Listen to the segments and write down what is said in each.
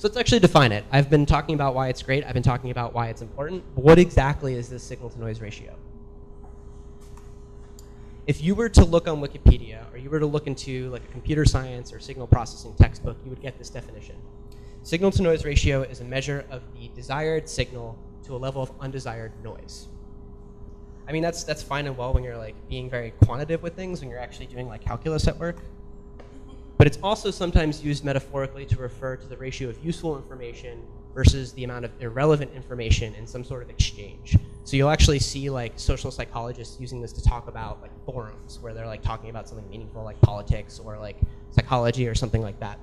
So let's actually define it. I've been talking about why it's great. I've been talking about why it's important. But what exactly is this signal-to-noise ratio? If you were to look on Wikipedia, or you were to look into like a computer science or signal processing textbook, you would get this definition. Signal-to-noise ratio is a measure of the desired signal to a level of undesired noise. I mean, that's fine and well when you're like being very quantitative with things, when you're actually doing like calculus at work. But it's also sometimes used metaphorically to refer to the ratio of useful information versus the amount of irrelevant information in some sort of exchange. So you'll actually see like social psychologists using this to talk about like forums where they're like talking about something meaningful like politics or like psychology or something like that.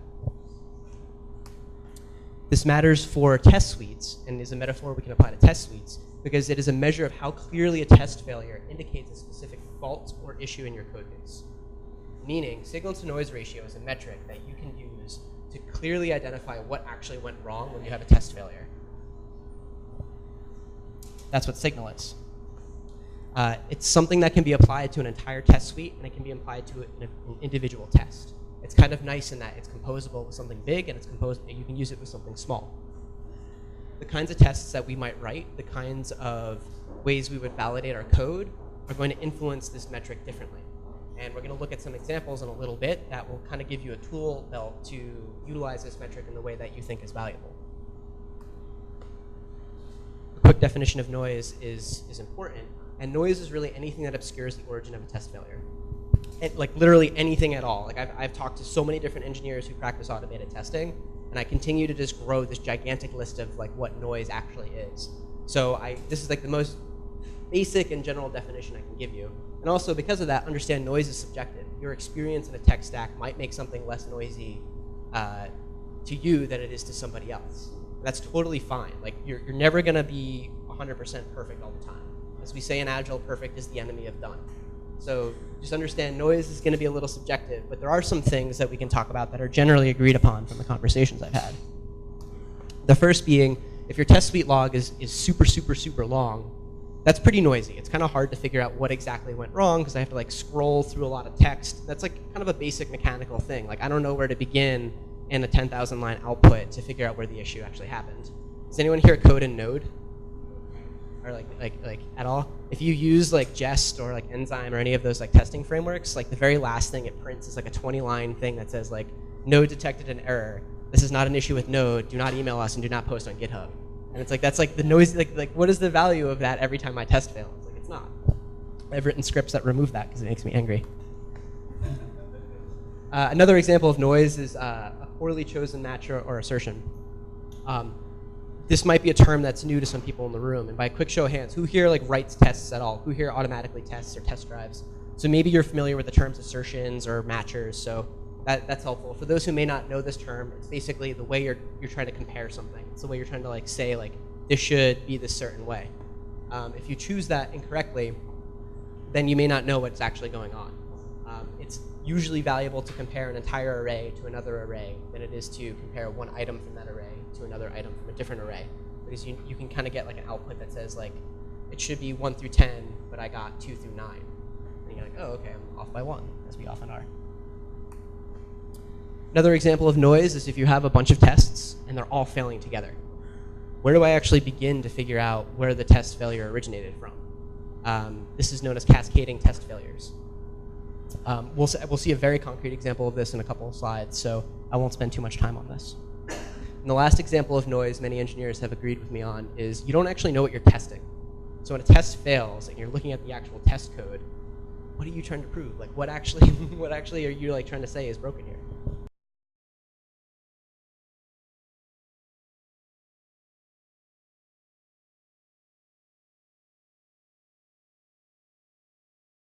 This matters for test suites and is a metaphor we can apply to test suites because it is a measure of how clearly a test failure indicates a specific fault or issue in your code base. Meaning, signal-to-noise ratio is a metric that you can use to clearly identify what actually went wrong when you have a test failure. That's what signal is. It's something that can be applied to an entire test suite, and it can be applied to an individual test. It's kind of nice in that it's composable with something big, and you can use it with something small. The kinds of tests that we might write, the kinds of ways we would validate our code, are going to influence this metric differently. And we're going to look at some examples in a little bit that will kind of give you a tool belt to utilize this metric in the way that you think is valuable. A quick definition of noise is important. And noise is really anything that obscures the origin of a test failure. And like literally anything at all. Like I've talked to so many different engineers who practice automated testing, and I continue to just grow this gigantic list of like what noise actually is. So this is like the most basic and general definition I can give you. And also, because of that, understand noise is subjective. Your experience in a tech stack might make something less noisy to you than it is to somebody else. And that's totally fine. Like you're never going to be 100% perfect all the time. As we say in Agile, perfect is the enemy of done. So just understand noise is going to be a little subjective, but there are some things that we can talk about that are generally agreed upon from the conversations I've had. The first being, if your test suite log is super, super, super long, that's pretty noisy. It's kind of hard to figure out what exactly went wrong because I have to like scroll through a lot of text. That's like kind of a basic mechanical thing. Like I don't know where to begin in a 10,000 line output to figure out where the issue actually happened. Does anyone here code in Node? Or like at all? If you use like Jest or like Enzyme or any of those like testing frameworks, like the very last thing it prints is like a 20-line thing that says like, Node detected an error. This is not an issue with Node. Do not email us and do not post on GitHub. And it's like, that's like the noisy, like what is the value of that every time my test fails? Like it's not. I've written scripts that remove that because it makes me angry. Another example of noise is a poorly chosen match or assertion. This might be a term that's new to some people in the room. And by a quick show of hands, who here like writes tests at all? Who here automatically tests or test drives? So maybe you're familiar with the terms assertions or matchers. So that's helpful. For those who may not know this term, it's basically the way you're trying to compare something. It's the way you're trying to like say like this should be this certain way. If you choose that incorrectly, then you may not know what's actually going on. It's usually valuable to compare an entire array to another array than it is to compare one item from that array to another item from a different array, because you can kind of get like an output that says like it should be 1 through 10, but I got 2 through 9. And you're like, oh, okay, I'm off by 1, as we often are. Another example of noise is if you have a bunch of tests and they're all failing together. Where do I actually begin to figure out where the test failure originated from? This is known as cascading test failures. We'll see a very concrete example of this in a couple of slides, so I won't spend too much time on this. And the last example of noise many engineers have agreed with me on is you don't actually know what you're testing. So when a test fails and you're looking at the actual test code, what are you trying to prove? Like what actually are you like trying to say is broken here?